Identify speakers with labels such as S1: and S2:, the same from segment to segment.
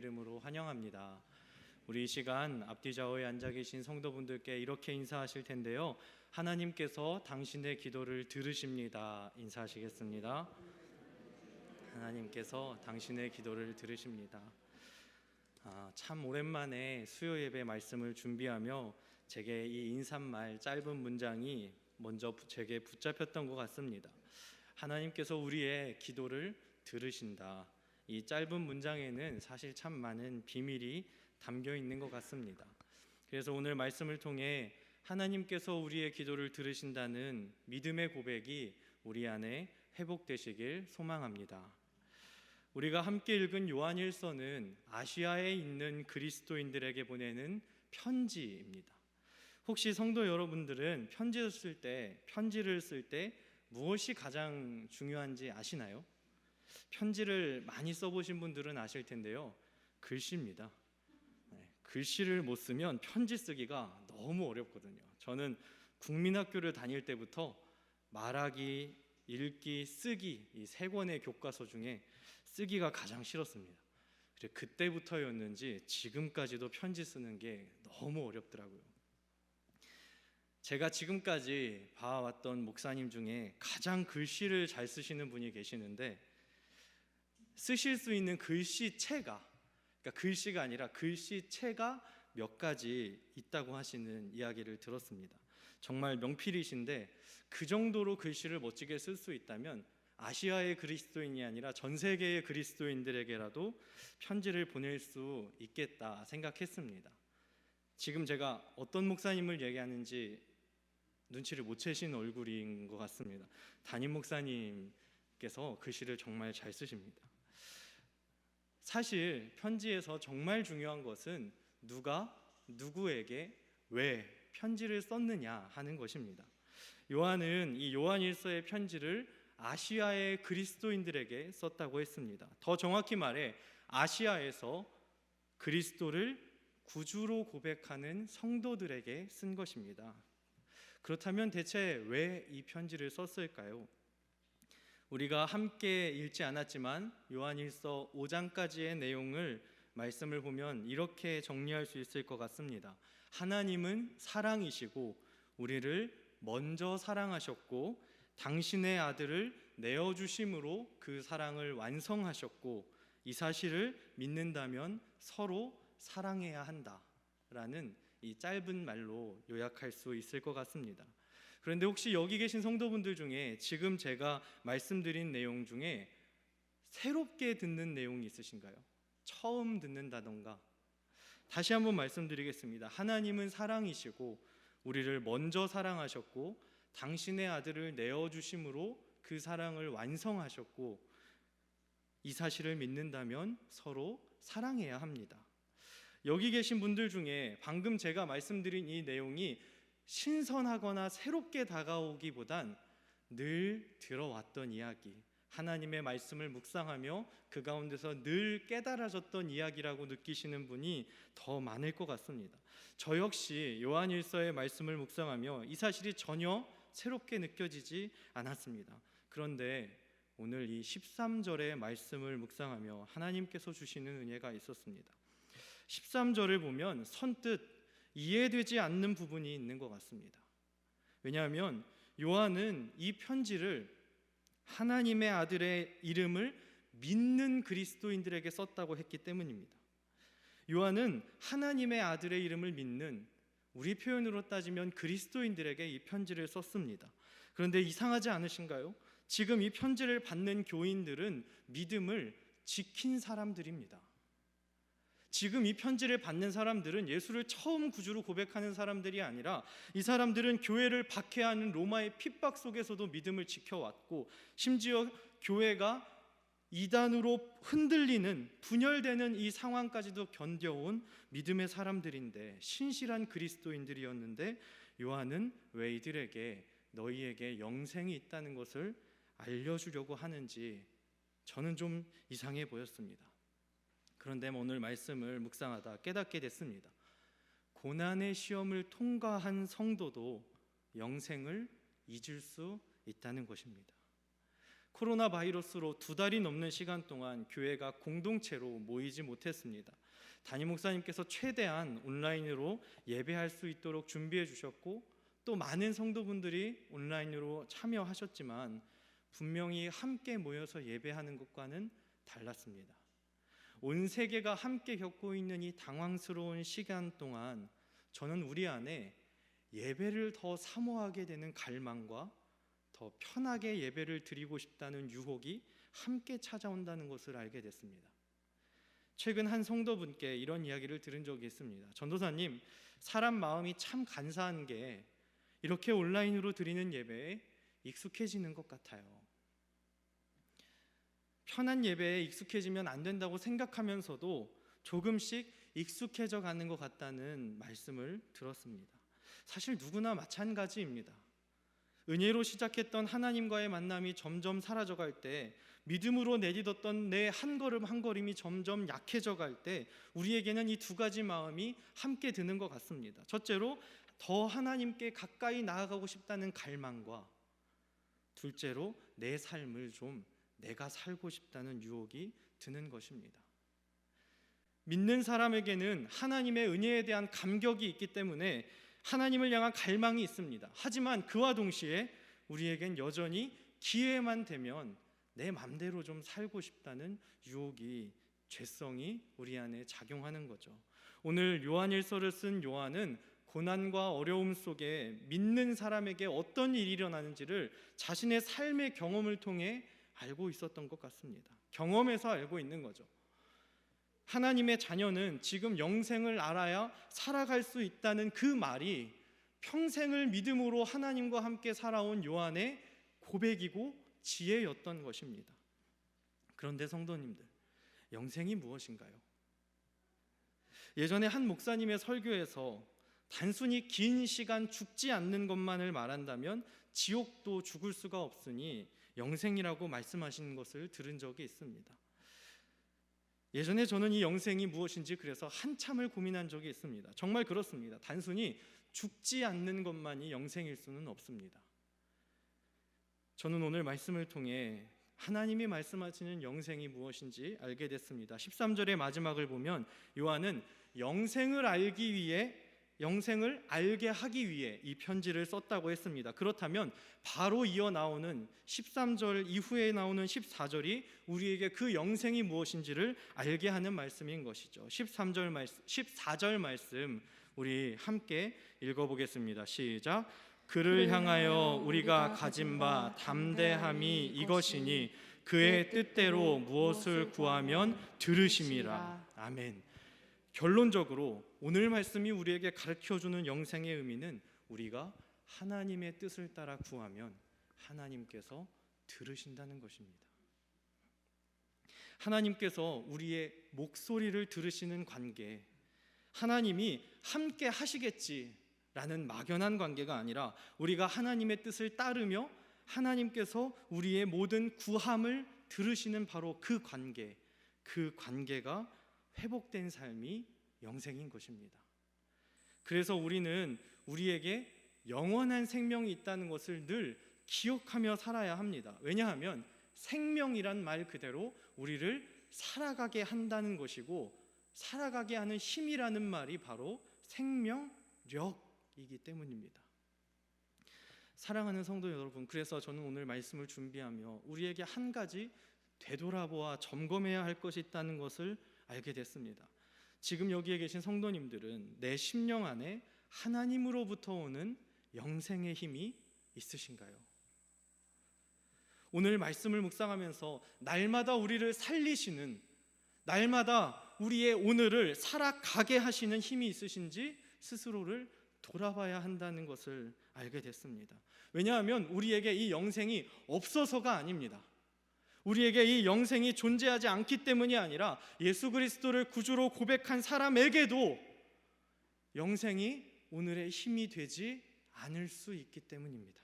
S1: 이름으로 환영합니다. 우리 이 시간 앞뒤 좌우에 앉아 계신 성도분들께 이렇게 인사하실 텐데요. 하나님께서 당신의 기도를 들으십니다. 인사하시겠습니다. 하나님께서 당신의 기도를 들으십니다. 참 오랜만에 수요 예배 말씀을 준비하며 제게 이 인사말 짧은 문장이 먼저 제게 붙잡혔던 것 같습니다. 하나님께서 우리의 기도를 들으신다. 이 짧은 문장에는 사실 참 많은 비밀이 담겨 있는 것 같습니다. 그래서 오늘 말씀을 통해 하나님께서 우리의 기도를 들으신다는 믿음의 고백이 우리 안에 회복되시길 소망합니다. 우리가 함께 읽은 요한일서는 아시아에 있는 그리스도인들에게 보내는 편지입니다. 혹시 성도 여러분들은 편지를 쓸 때 무엇이 가장 중요한지 아시나요? 편지를 많이 써보신 분들은 아실 텐데요. 글씨입니다. 글씨를 못 쓰면 편지 쓰기가 너무 어렵거든요. 저는 국민학교를 다닐 때부터 말하기, 읽기, 쓰기 이 세 권의 교과서 중에 쓰기가 가장 싫었습니다. 그때부터였는지 지금까지도 편지 쓰는 게 너무 어렵더라고요. 제가 지금까지 봐왔던 목사님 중에 가장 글씨를 잘 쓰시는 분이 계시는데 쓰실 수 있는 글씨체가, 그러니까 글씨가 아니라 글씨체가 몇 가지 있다고 하시는 이야기를 들었습니다. 정말 명필이신데 그 정도로 글씨를 멋지게 쓸 수 있다면 아시아의 그리스도인이 아니라 전 세계의 그리스도인들에게라도 편지를 보낼 수 있겠다 생각했습니다. 지금 제가 어떤 목사님을 얘기하는지 눈치를 못 채신 얼굴인 것 같습니다. 담임 목사님께서 글씨를 정말 잘 쓰십니다. 사실 편지에서 정말 중요한 것은 누가 누구에게 왜 편지를 썼느냐 하는 것입니다. 요한은 이 요한일서의 편지를 아시아의 그리스도인들에게 썼다고 했습니다. 더 정확히 말해 아시아에서 그리스도를 구주로 고백하는 성도들에게 쓴 것입니다. 그렇다면 대체 왜 이 편지를 썼을까요? 우리가 함께 읽지 않았지만 요한일서 5장까지의 내용을 말씀을 보면 이렇게 정리할 수 있을 것 같습니다. 하나님은 사랑이시고 우리를 먼저 사랑하셨고 당신의 아들을 내어주심으로 그 사랑을 완성하셨고 이 사실을 믿는다면 서로 사랑해야 한다라는 이 짧은 말로 요약할 수 있을 것 같습니다. 그런데 혹시 여기 계신 성도분들 중에 지금 제가 말씀드린 내용 중에 새롭게 듣는 내용이 있으신가요? 처음 듣는다던가. 다시 한번 말씀드리겠습니다. 하나님은 사랑이시고 우리를 먼저 사랑하셨고 당신의 아들을 내어주심으로 그 사랑을 완성하셨고 이 사실을 믿는다면 서로 사랑해야 합니다. 여기 계신 분들 중에 방금 제가 말씀드린 이 내용이 신선하거나 새롭게 다가오기보단 늘 들어왔던 이야기, 하나님의 말씀을 묵상하며 그 가운데서 늘 깨달아졌던 이야기라고 느끼시는 분이 더 많을 것 같습니다. 저 역시 요한일서의 말씀을 묵상하며 이 사실이 전혀 새롭게 느껴지지 않았습니다. 그런데 오늘 이 13절의 말씀을 묵상하며 하나님께서 주시는 은혜가 있었습니다. 13절을 보면 선뜻 이해되지 않는 부분이 있는 것 같습니다. 왜냐하면 요한은 이 편지를 하나님의 아들의 이름을 믿는 그리스도인들에게 썼다고 했기 때문입니다. 요한은 하나님의 아들의 이름을 믿는, 우리 표현으로 따지면 그리스도인들에게 이 편지를 썼습니다. 그런데 이상하지 않으신가요? 지금 이 편지를 받는 교인들은 믿음을 지킨 사람들입니다. 지금 이 편지를 받는 사람들은 예수를 처음 구주로 고백하는 사람들이 아니라 이 사람들은 교회를 박해하는 로마의 핍박 속에서도 믿음을 지켜왔고 심지어 교회가 이단으로 흔들리는, 분열되는 이 상황까지도 견뎌온 믿음의 사람들인데 신실한 그리스도인들이었는데 요한은 왜 이들에게 너희에게 영생이 있다는 것을 알려주려고 하는지 저는 좀 이상해 보였습니다. 그런데 오늘 말씀을 묵상하다 깨닫게 됐습니다. 고난의 시험을 통과한 성도도 영생을 잊을 수 있다는 것입니다. 코로나 바이러스로 2달이 넘는 시간 동안 교회가 공동체로 모이지 못했습니다. 담임 목사님께서 최대한 온라인으로 예배할 수 있도록 준비해 주셨고 또 많은 성도분들이 온라인으로 참여하셨지만 분명히 함께 모여서 예배하는 것과는 달랐습니다. 온 세계가 함께 겪고 있는 이 당황스러운 시간 동안 저는 우리 안에 예배를 더 사모하게 되는 갈망과 더 편하게 예배를 드리고 싶다는 유혹이 함께 찾아온다는 것을 알게 됐습니다. 최근 한 성도분께 이런 이야기를 들은 적이 있습니다. 전도사님, 사람 마음이 참 간사한 게 이렇게 온라인으로 드리는 예배에 익숙해지는 것 같아요. 편한 예배에 익숙해지면 안 된다고 생각하면서도 조금씩 익숙해져 가는 것 같다는 말씀을 들었습니다. 사실 누구나 마찬가지입니다. 은혜로 시작했던 하나님과의 만남이 점점 사라져갈 때, 믿음으로 내딛었던 내 한 걸음 한 걸음이 점점 약해져 갈 때 우리에게는 이 2가지 마음이 함께 드는 것 같습니다. 첫째로 더 하나님께 가까이 나아가고 싶다는 갈망과 둘째로 내 삶을 좀 내가 살고 싶다는 유혹이 드는 것입니다. 믿는 사람에게는 하나님의 은혜에 대한 감격이 있기 때문에 하나님을 향한 갈망이 있습니다. 하지만 그와 동시에 우리에겐 여전히 기회만 되면 내 맘대로 좀 살고 싶다는 유혹이, 죄성이 우리 안에 작용하는 거죠. 오늘 요한일서를 쓴 요한은 고난과 어려움 속에 믿는 사람에게 어떤 일이 일어나는지를 자신의 삶의 경험을 통해 알고 있었던 것 같습니다. 경험에서 알고 있는 거죠. 하나님의 자녀는 지금 영생을 알아야 살아갈 수 있다는 그 말이 평생을 믿음으로 하나님과 함께 살아온 요한의 고백이고 지혜였던 것입니다. 그런데 성도님들, 영생이 무엇인가요? 예전에 한 목사님의 설교에서 단순히 긴 시간 죽지 않는 것만을 말한다면 지옥도 죽을 수가 없으니 영생이라고 말씀하신 것을 들은 적이 있습니다. 예전에 저는 이 영생이 무엇인지 그래서 한참을 고민한 적이 있습니다. 정말 그렇습니다. 단순히 죽지 않는 것만이 영생일 수는 없습니다. 저는 오늘 말씀을 통해 하나님이 말씀하시는 영생이 무엇인지 알게 됐습니다. 13절의 마지막을 보면 요한은 영생을 알게 하기 위해 이 편지를 썼다고 했습니다. 그렇다면 바로 이어 나오는 13절 이후에 나오는 14절이 우리에게 그 영생이 무엇인지를 알게 하는 말씀인 것이죠. 14절 말씀 우리 함께 읽어보겠습니다. 시작. 그를 향하여 우리가 가진 바 담대함이 이것이니 그의 뜻대로 무엇을 구하면 들으심이라. 아멘. 결론적으로 오늘 말씀이 우리에게 가르쳐주는 영생의 의미는 우리가 하나님의 뜻을 따라 구하면 하나님께서 들으신다는 것입니다. 하나님께서 우리의 목소리를 들으시는 관계, 하나님이 함께 하시겠지라는 막연한 관계가 아니라 우리가 하나님의 뜻을 따르며 하나님께서 우리의 모든 구함을 들으시는 바로 그 관계가 회복된 삶이 영생인 것입니다. 그래서 우리는 우리에게 영원한 생명이 있다는 것을 늘 기억하며 살아야 합니다. 왜냐하면 생명이란 말 그대로 우리를 살아가게 한다는 것이고, 살아가게 하는 힘이라는 말이 바로 생명력이기 때문입니다. 사랑하는 성도 여러분, 그래서 저는 오늘 말씀을 준비하며 우리에게 한 가지 되돌아보아 점검해야 할 것이 있다는 것을 알게 됐습니다. 지금 여기에 계신 성도님들은 내 심령 안에 하나님으로부터 오는 영생의 힘이 있으신가요? 오늘 말씀을 묵상하면서 날마다 우리를 살리시는, 날마다 우리의 오늘을 살아가게 하시는 힘이 있으신지 스스로를 돌아봐야 한다는 것을 알게 됐습니다. 왜냐하면 우리에게 이 영생이 없어서가 아닙니다. 우리에게 이 영생이 존재하지 않기 때문이 아니라 예수 그리스도를 구주로 고백한 사람에게도 영생이 오늘의 힘이 되지 않을 수 있기 때문입니다.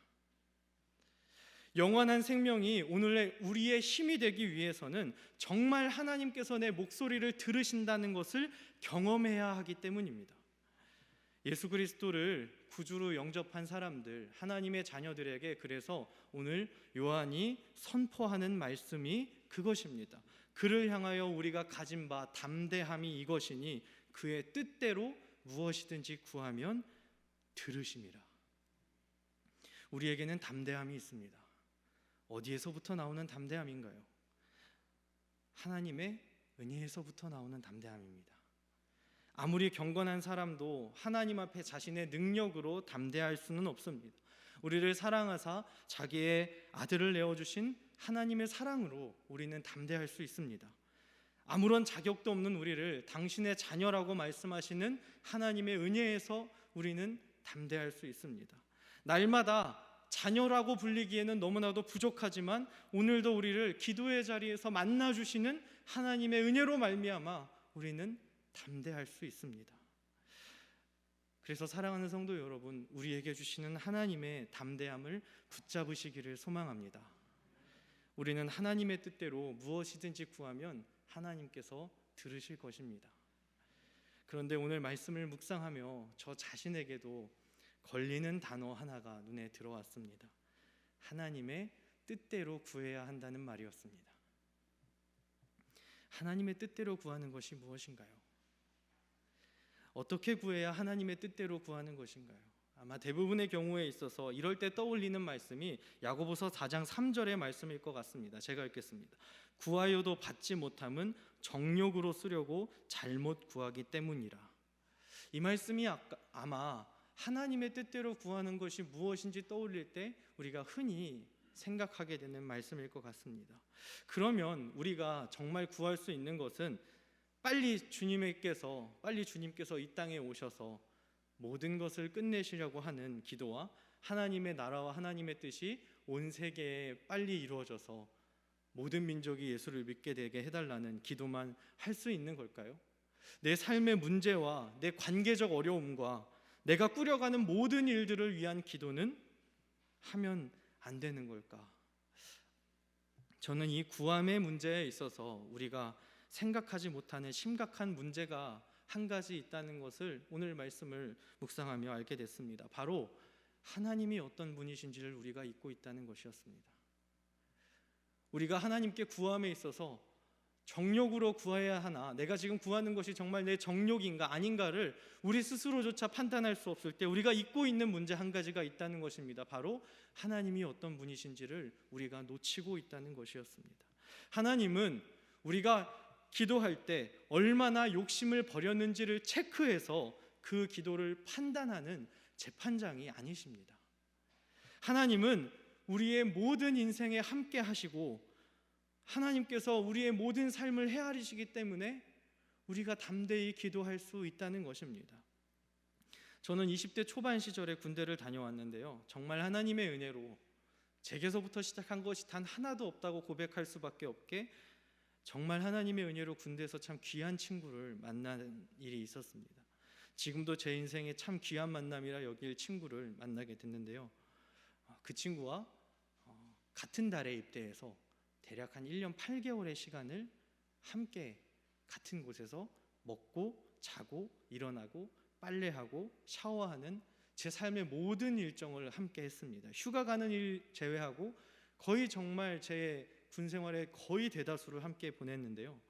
S1: 영원한 생명이 오늘의 우리의 힘이 되기 위해서는 정말 하나님께서 내 목소리를 들으신다는 것을 경험해야 하기 때문입니다. 예수 그리스도를 구주로 영접한 사람들, 하나님의 자녀들에게 그래서 오늘 요한이 선포하는 말씀이 그것입니다. 그를 향하여 우리가 가진 바 담대함이 이것이니 그의 뜻대로 무엇이든지 구하면 들으심이라. 우리에게는 담대함이 있습니다. 어디에서부터 나오는 담대함인가요? 하나님의 은혜에서부터 나오는 담대함입니다. 아무리 경건한 사람도 하나님 앞에 자신의 능력으로 담대할 수는 없습니다. 우리를 사랑하사 자기의 아들을 내어주신 하나님의 사랑으로 우리는 담대할 수 있습니다. 아무런 자격도 없는 우리를 당신의 자녀라고 말씀하시는 하나님의 은혜에서 우리는 담대할 수 있습니다. 날마다 자녀라고 불리기에는 너무나도 부족하지만 오늘도 우리를 기도의 자리에서 만나주시는 하나님의 은혜로 말미암아 우리는 담대할 수 있습니다. 그래서 사랑하는 성도 여러분, 우리에게 주시는 하나님의 담대함을 붙잡으시기를 소망합니다. 우리는 하나님의 뜻대로 무엇이든지 구하면 하나님께서 들으실 것입니다. 그런데 오늘 말씀을 묵상하며 저 자신에게도 걸리는 단어 하나가 눈에 들어왔습니다. 하나님의 뜻대로 구해야 한다는 말이었습니다. 하나님의 뜻대로 구하는 것이 무엇인가요? 어떻게 구해야 하나님의 뜻대로 구하는 것인가요? 아마 대부분의 경우에 있어서 이럴 때 떠올리는 말씀이 야고보서 4장 3절의 말씀일 것 같습니다. 제가 읽겠습니다. 구하여도 받지 못함은 정욕으로 쓰려고 잘못 구하기 때문이라. 이 말씀이 아마 하나님의 뜻대로 구하는 것이 무엇인지 떠올릴 때 우리가 흔히 생각하게 되는 말씀일 것 같습니다. 그러면 우리가 정말 구할 수 있는 것은 빨리 주님께서 이 땅에 오셔서 모든 것을 끝내시려고 하는 기도와 하나님의 나라와 하나님의 뜻이 온 세계에 빨리 이루어져서 모든 민족이 예수를 믿게 되게 해달라는 기도만 할 수 있는 걸까요? 내 삶의 문제와 내 관계적 어려움과 내가 꾸려가는 모든 일들을 위한 기도는 하면 안 되는 걸까? 저는 이 구함의 문제에 있어서 우리가 생각하지 못하는 심각한 문제가 한 가지 있다는 것을 오늘 말씀을 묵상하며 알게 됐습니다. 바로 하나님이 어떤 분이신지를 우리가 잊고 있다는 것이었습니다. 우리가 하나님께 구함에 있어서 정욕으로 구해야 하나, 내가 지금 구하는 것이 정말 내 정욕인가 아닌가를 우리 스스로조차 판단할 수 없을 때 우리가 잊고 있는 문제 한 가지가 있다는 것입니다. 바로 하나님이 어떤 분이신지를 우리가 놓치고 있다는 것이었습니다. 하나님은 우리가 기도할 때 얼마나 욕심을 버렸는지를 체크해서 그 기도를 판단하는 재판장이 아니십니다. 하나님은 우리의 모든 인생에 함께 하시고 하나님께서 우리의 모든 삶을 헤아리시기 때문에 우리가 담대히 기도할 수 있다는 것입니다. 저는 20대 초반 시절에 군대를 다녀왔는데요, 정말 하나님의 은혜로 제게서부터 시작한 것이 단 하나도 없다고 고백할 수밖에 없게 정말 하나님의 은혜로 군대에서 참 귀한 친구를 만나는 일이 있었습니다. 지금도 제 인생에 참 귀한 만남이라 여길 친구를 만나게 됐는데요, 그 친구와 같은 달에 입대해서 대략 한 1년 8개월의 시간을 함께 같은 곳에서 먹고 자고 일어나고 빨래하고 샤워하는 제 삶의 모든 일정을 함께 했습니다. 휴가 가는 일 제외하고 거의 정말 제 군 생활의 거의 대다수를 함께 보냈는데요,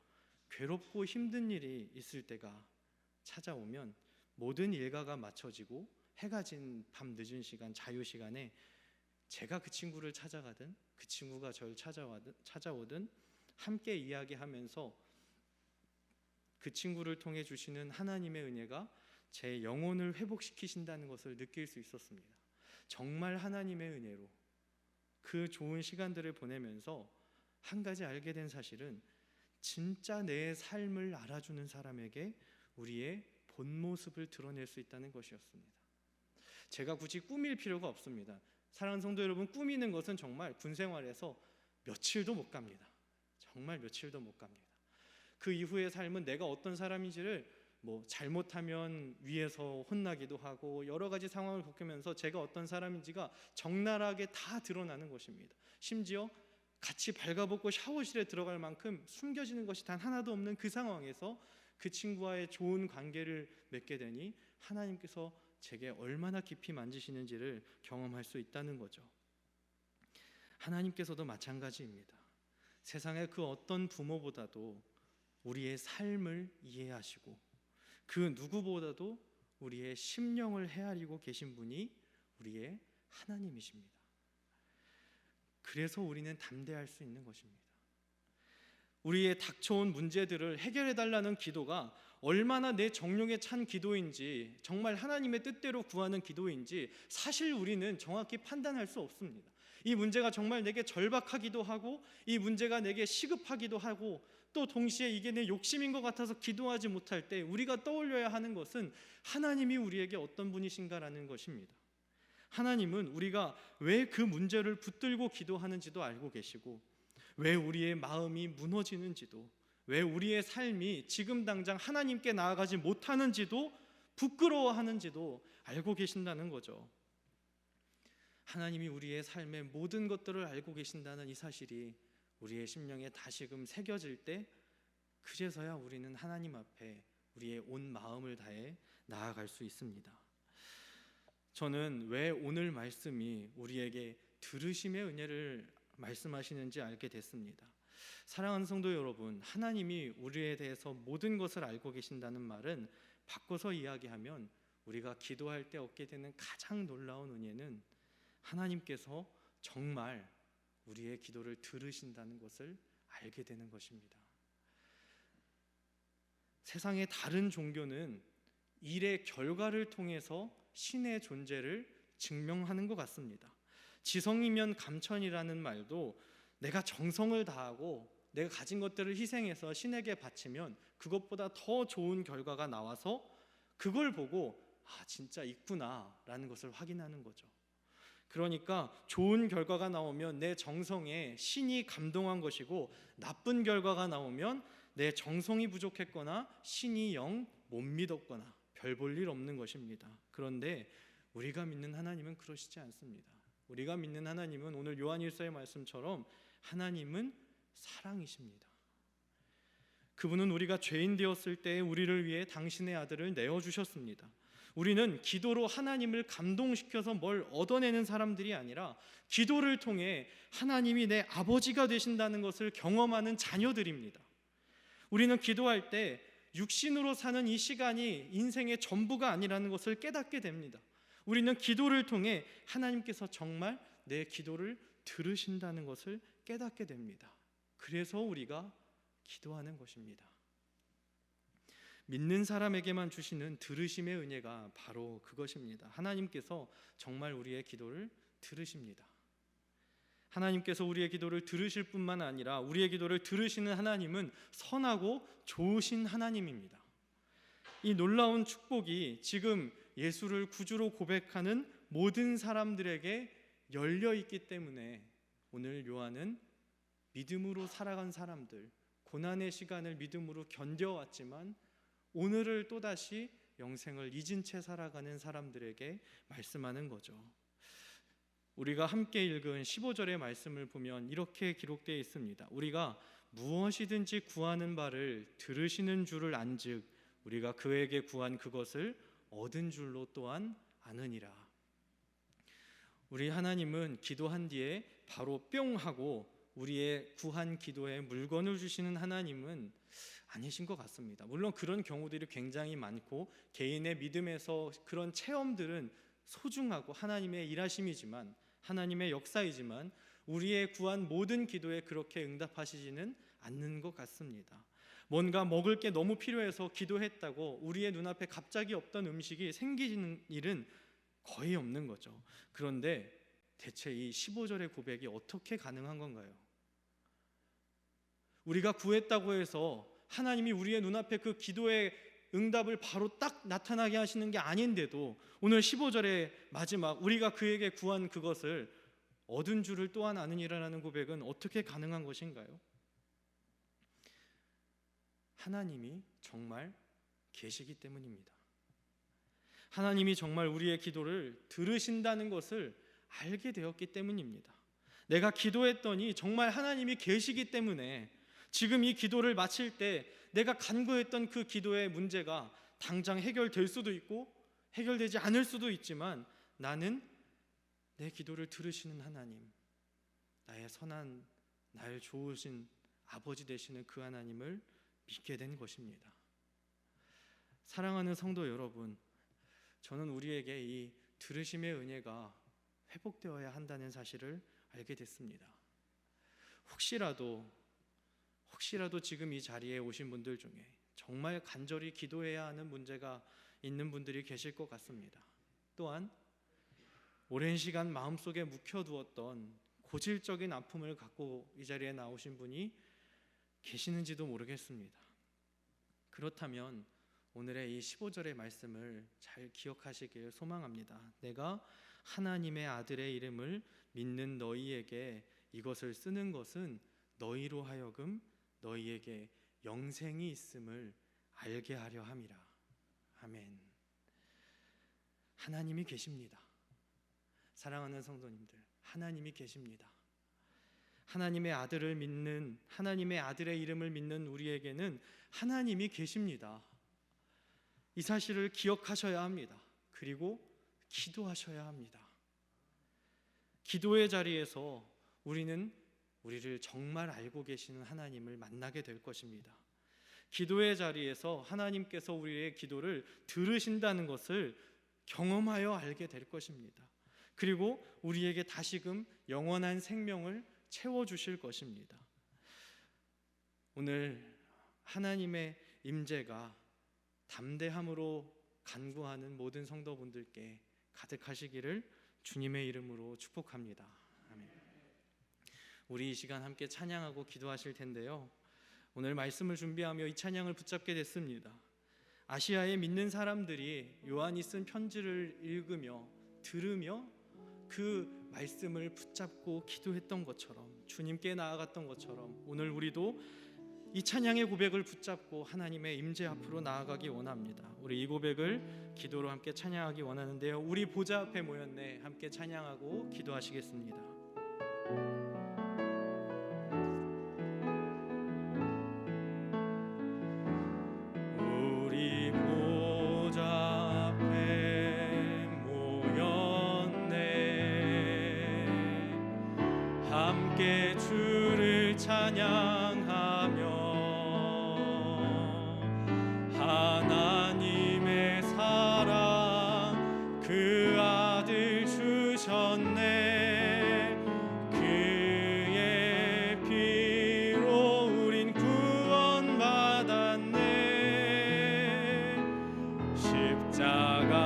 S1: 괴롭고 힘든 일이 있을 때가 찾아오면 모든 일과가 맞춰지고 해가 진 밤 늦은 시간, 자유 시간에 제가 그 친구를 찾아가든 그 친구가 저를 찾아오든 함께 이야기하면서 그 친구를 통해 주시는 하나님의 은혜가 제 영혼을 회복시키신다는 것을 느낄 수 있었습니다. 정말 하나님의 은혜로 그 좋은 시간들을 보내면서 한 가지 알게 된 사실은 진짜 내 삶을 알아주는 사람에게 우리의 본 모습을 드러낼 수 있다는 것이었습니다. 제가 굳이 꾸밀 필요가 없습니다. 사랑하는 성도 여러분, 꾸미는 것은 정말 군 생활에서 며칠도 못 갑니다. 정말 며칠도 못 갑니다. 그 이후의 삶은 내가 어떤 사람인지를 잘못하면 위에서 혼나기도 하고 여러 가지 상황을 겪으면서 제가 어떤 사람인지가 적나라하게 다 드러나는 것입니다. 심지어 같이 발가벗고 샤워실에 들어갈 만큼 숨겨지는 것이 단 하나도 없는 그 상황에서 그 친구와의 좋은 관계를 맺게 되니 하나님께서 제게 얼마나 깊이 만지시는지를 경험할 수 있다는 거죠. 하나님께서도 마찬가지입니다. 세상의 그 어떤 부모보다도 우리의 삶을 이해하시고 그 누구보다도 우리의 심령을 헤아리고 계신 분이 우리의 하나님이십니다. 그래서 우리는 담대할 수 있는 것입니다. 우리의 닥쳐온 문제들을 해결해 달라는 기도가 얼마나 내 정욕에 찬 기도인지, 정말 하나님의 뜻대로 구하는 기도인지 사실 우리는 정확히 판단할 수 없습니다. 이 문제가 정말 내게 절박하기도 하고, 이 문제가 내게 시급하기도 하고, 또 동시에 이게 내 욕심인 것 같아서 기도하지 못할 때 우리가 떠올려야 하는 것은 하나님이 우리에게 어떤 분이신가라는 것입니다. 하나님은 우리가 왜 그 문제를 붙들고 기도하는지도 알고 계시고, 왜 우리의 마음이 무너지는지도, 왜 우리의 삶이 지금 당장 하나님께 나아가지 못하는지도, 부끄러워하는지도 알고 계신다는 거죠. 하나님이 우리의 삶의 모든 것들을 알고 계신다는 이 사실이 우리의 심령에 다시금 새겨질 때, 그제서야 우리는 하나님 앞에 우리의 온 마음을 다해 나아갈 수 있습니다. 저는 왜 오늘 말씀이 우리에게 들으심의 은혜를 말씀하시는지 알게 됐습니다. 사랑하는 성도 여러분, 하나님이 우리에 대해서 모든 것을 알고 계신다는 말은 바꿔서 이야기하면 우리가 기도할 때 얻게 되는 가장 놀라운 은혜는 하나님께서 정말 우리의 기도를 들으신다는 것을 알게 되는 것입니다. 세상의 다른 종교는 일의 결과를 통해서 신의 존재를 증명하는 것 같습니다. 지성이면 감천이라는 말도 내가 정성을 다하고 내가 가진 것들을 희생해서 신에게 바치면 그것보다 더 좋은 결과가 나와서 그걸 보고 진짜 있구나 라는 것을 확인하는 거죠. 그러니까 좋은 결과가 나오면 내 정성에 신이 감동한 것이고, 나쁜 결과가 나오면 내 정성이 부족했거나 신이 영 못 믿었거나 별 볼 일 없는 것입니다. 그런데 우리가 믿는 하나님은 그러시지 않습니다. 우리가 믿는 하나님은 오늘 요한일서의 말씀처럼 하나님은 사랑이십니다. 그분은 우리가 죄인 되었을 때 우리를 위해 당신의 아들을 내어주셨습니다. 우리는 기도로 하나님을 감동시켜서 뭘 얻어내는 사람들이 아니라 기도를 통해 하나님이 내 아버지가 되신다는 것을 경험하는 자녀들입니다. 우리는 기도할 때 육신으로 사는 이 시간이 인생의 전부가 아니라는 것을 깨닫게 됩니다. 우리는 기도를 통해 하나님께서 정말 내 기도를 들으신다는 것을 깨닫게 됩니다. 그래서 우리가 기도하는 것입니다. 믿는 사람에게만 주시는 들으심의 은혜가 바로 그것입니다. 하나님께서 정말 우리의 기도를 들으십니다. 하나님께서 우리의 기도를 들으실 뿐만 아니라 우리의 기도를 들으시는 하나님은 선하고 좋으신 하나님입니다. 이 놀라운 축복이 지금 예수를 구주로 고백하는 모든 사람들에게 열려 있기 때문에 오늘 요한은 믿음으로 살아간 사람들, 고난의 시간을 믿음으로 견뎌왔지만 오늘을 또다시 영생을 잊은 채 살아가는 사람들에게 말씀하는 거죠. 우리가 함께 읽은 15절의 말씀을 보면 이렇게 기록되어 있습니다. 우리가 무엇이든지 구하는 바를 들으시는 줄을 안즉 우리가 그에게 구한 그것을 얻은 줄로 또한 아느니라. 우리 하나님은 기도한 뒤에 바로 뿅 하고 우리의 구한 기도에 물건을 주시는 하나님은 아니신 것 같습니다. 물론 그런 경우들이 굉장히 많고 개인의 믿음에서 그런 체험들은 소중하고 하나님의 일하심이지만, 하나님의 역사이지만 우리의 구한 모든 기도에 그렇게 응답하시지는 않는 것 같습니다. 뭔가 먹을 게 너무 필요해서 기도했다고 우리의 눈앞에 갑자기 없던 음식이 생기는 일은 거의 없는 거죠. 그런데 대체 이 15절의 고백이 어떻게 가능한 건가요? 우리가 구했다고 해서 하나님이 우리의 눈앞에 그 기도의 응답을 바로 딱 나타나게 하시는 게 아닌데도 오늘 15절의 마지막 우리가 그에게 구한 그것을 얻은 줄을 또한 아느니라는 고백은 어떻게 가능한 것인가요? 하나님이 정말 계시기 때문입니다. 하나님이 정말 우리의 기도를 들으신다는 것을 알게 되었기 때문입니다. 내가 기도했더니 정말 하나님이 계시기 때문에, 지금 이 기도를 마칠 때 내가 간구했던 그 기도의 문제가 당장 해결될 수도 있고 해결되지 않을 수도 있지만 나는 내 기도를 들으시는 하나님, 나의 선한, 나를 좋으신 아버지 되시는 그 하나님을 믿게 된 것입니다. 사랑하는 성도 여러분, 저는 우리에게 이 들으심의 은혜가 회복되어야 한다는 사실을 알게 됐습니다. 혹시라도 지금 이 자리에 오신 분들 중에 정말 간절히 기도해야 하는 문제가 있는 분들이 계실 것 같습니다. 또한 오랜 시간 마음속에 묵혀두었던 고질적인 아픔을 갖고 이 자리에 나오신 분이 계시는지도 모르겠습니다. 그렇다면 오늘의 이 15절의 말씀을 잘 기억하시길 소망합니다. 내가 하나님의 아들의 이름을 믿는 너희에게 이것을 쓰는 것은 너희로 하여금 너희에게 영생이 있음을 알게 하려 함이라. 아멘. 하나님이 계십니다. 사랑하는 성도님들, 하나님이 계십니다. 하나님의 아들을 믿는, 하나님의 아들의 이름을 믿는 우리에게는 하나님이 계십니다. 이 사실을 기억하셔야 합니다. 그리고 기도하셔야 합니다. 기도의 자리에서 우리는 우리를 정말 알고 계시는 하나님을 만나게 될 것입니다. 기도의 자리에서 하나님께서 우리의 기도를 들으신다는 것을 경험하여 알게 될 것입니다. 그리고 우리에게 다시금 영원한 생명을 채워주실 것입니다. 오늘 하나님의 임재가 담대함으로 간구하는 모든 성도분들께 가득하시기를 주님의 이름으로 축복합니다. 아멘. 우리 이 시간 함께 찬양하고 기도하실 텐데요, 오늘 말씀을 준비하며 이 찬양을 붙잡게 됐습니다. 아시아에 믿는 사람들이 요한이 쓴 편지를 읽으며 들으며 그 말씀을 붙잡고 기도했던 것처럼, 주님께 나아갔던 것처럼 오늘 우리도 이 찬양의 고백을 붙잡고 하나님의 임재 앞으로 나아가기 원합니다. 우리 이 고백을 기도로 함께 찬양하기 원하는데요, 우리 보좌 앞에 모였네 함께 찬양하고 기도하시겠습니다. 우리 보좌 앞에 모였네 함께 주를 찬양하며 하나님의 사랑 그 아들 주셨네. 그의 피로 우린 구원받았네. 십자가에서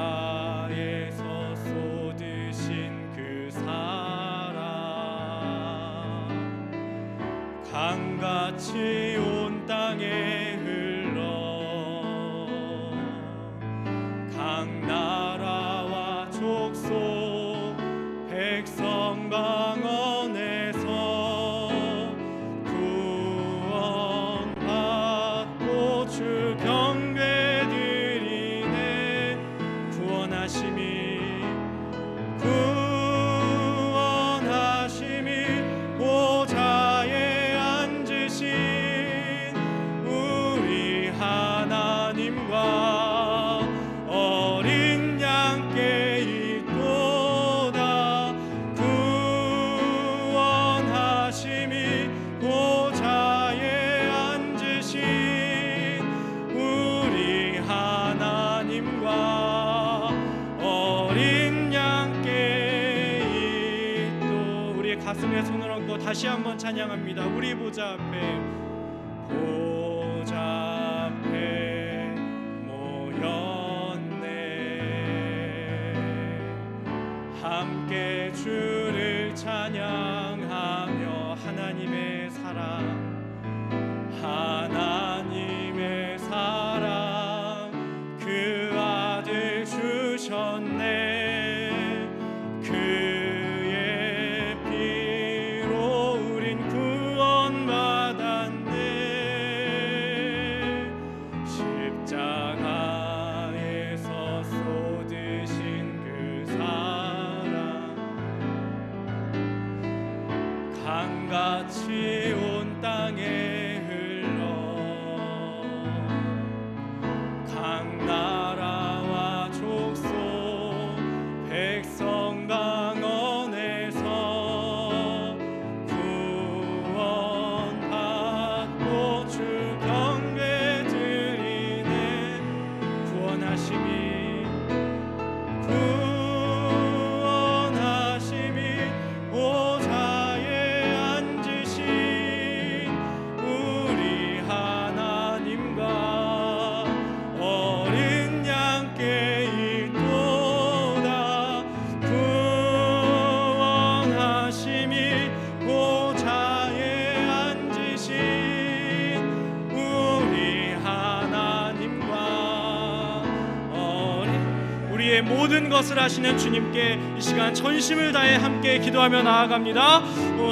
S1: 쏟으신 그 사랑 강같이 온 땅에 나라와 족속 백성 강원에서 구원받고 주 경배 드리네. 구원하심이 보좌에 앉으신 우리 하나님과 가슴에 손을 얹고 다시 한번 찬양합니다. 우리 보좌 앞에 모였네. 함께 주를 찬양하며 하나님의 사랑 그 아들 주셨네. 우리의 모든 것을 아시는 주님께 이 시간 전심을 다해 함께 기도하며 나아갑니다.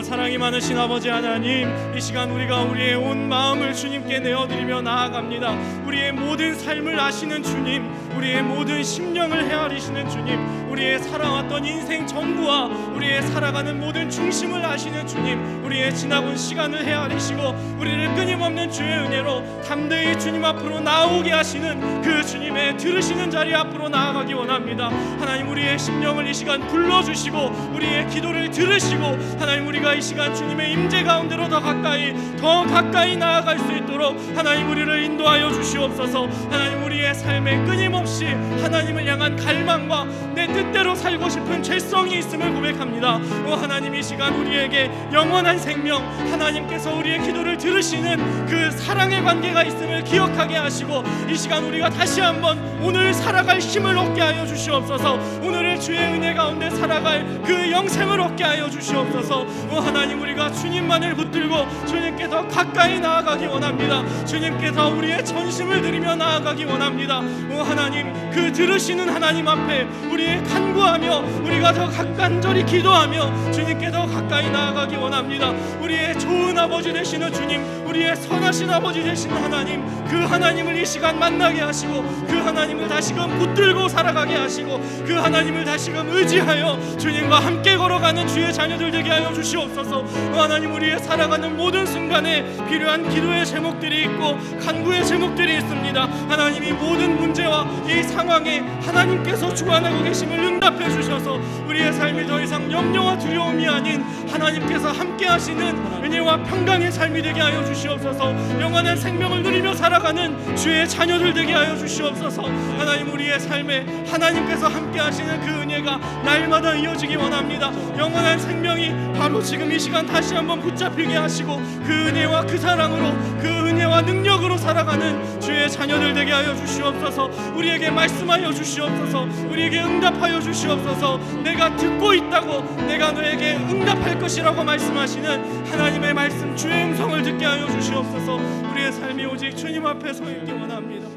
S1: 사랑이 많으신 아버지 하나님, 이 시간 우리가 우리의 온 마음을 주님께 내어드리며 나아갑니다. 우리의 모든 삶을 아시는 주님, 우리의 모든 심령을 헤아리시는 주님, 우리의 살아왔던 인생 전부와 우리의 살아가는 모든 중심을 아시는 주님, 우리의 지나온 시간을 헤아리시고 우리를 끊임없는 주의 은혜로 담대히 주님 앞으로 나오게 하시는 그 주님의 들으시는 자리 앞으로 나아가기 원합니다. 하나님, 우리의 심령을 이 시간 불러주시고 우리의 기도를 들으시고 하나님, 우리가 이 시간 주님의 임재 가운데로 더 가까이 나아갈 수 있도록 하나님 우리를 인도하여 주시옵소서. 하나님, 우리의 삶에 끊임없이 하나님을 향한 갈망과 내 뜻대로 살고 싶은 죄성이 있음을 고백합니다. 하나님, 이 시간 우리에게 영원한 생명, 하나님께서 우리의 기도를 들으시는 그 사랑의 관계가 있음을 기억하게 하시고 이 시간 우리가 다시 한번 오늘 살아갈 힘을 얻게 하여 주시옵소서. 오늘을 주의 은혜 가운데 살아갈 그 영생을 얻게 하여 주시옵소서. 하나님, 우리가 주님만을 붙들고 주님께 더 가까이 나아가기 원합니다. 주님께 더 우리의 전심을 드리며 나아가기 원합니다. 하나님, 그 들으시는 하나님 앞에 우리의 간구하며 우리가 더 간절히 기도하며 주님께 더 가까이 나아가기 원합니다. 우리의 좋은 아버지 되시는 주님, 우리의 선하신 아버지 되시는 하나님, 그 하나님을 이 시간 만나게 하시고 그 하나님을 다시금 붙들고 살아가게 하시고 그 하나님을 다시금 의지하여 주님과 함께 걸어가는 주의 자녀들 되게 하여 주시옵소서. 하나님, 우리의 살아가는 모든 순간에 필요한 기도의 제목들이 있고 간구의 제목들이 있습니다. 하나님, 이 모든 문제와 이 상황에 하나님께서 주관하고 계심을 응답해 주셔서 우리의 삶이 더 이상 염려와 두려움이 아닌 하나님께서 함께 하시는 은혜와 평강의 삶이 되게 하여 주시옵소서. 영원한 생명을 누리며 살아가는 주의 자녀들 되게 하여 주시옵소서. 하나님, 우리의 삶에 하나님께서 함께 하시는 그 은혜가 날마다 이어지기 원합니다. 영원한 생명이 바로 지금 이 시간 다시 한번 붙잡히게 하시고 그 은혜와 그 사랑으로 그 은혜와 능력으로 살아가는 주의 자녀들 되게 하여 주시옵소서. 우리에게 말씀하여 주시옵소서. 우리에게 응답하여 주시옵소서. 내가 듣고 있다고 내가 너에게 응답할 것이라고 말씀하시는 하나님의 말씀, 주의 음성을 듣게 하여 주시옵소서. 우리의 삶이 오직 주님 앞에 서 있기 원합니다.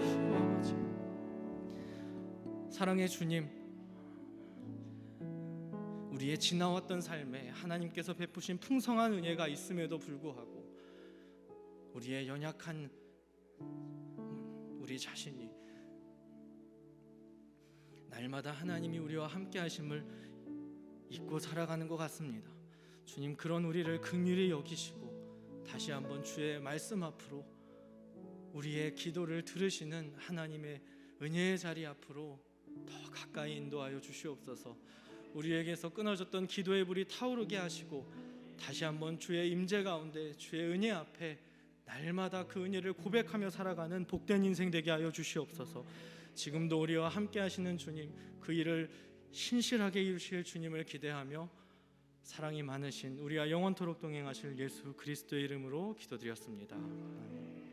S1: 사랑의 주님, 우리의 지나왔던 삶에 하나님께서 베푸신 풍성한 은혜가 있음에도 불구하고 우리의 연약한 우리 자신이 날마다 하나님이 우리와 함께 하심을 잊고 살아가는 것 같습니다. 주님, 그런 우리를 긍휼히 여기시고 다시 한번 주의 말씀 앞으로 우리의 기도를 들으시는 하나님의 은혜의 자리 앞으로 더 가까이 인도하여 주시옵소서. 우리에게서 끊어졌던 기도의 불이 타오르게 하시고 다시 한번 주의 임재 가운데 주의 은혜 앞에 날마다 그 은혜를 고백하며 살아가는 복된 인생 되게 하여 주시옵소서. 지금도 우리와 함께 하시는 주님, 그 일을 신실하게 이루실 주님을 기대하며 사랑이 많으신 우리와 영원토록 동행하실 예수 그리스도의 이름으로 기도드렸습니다. 아멘.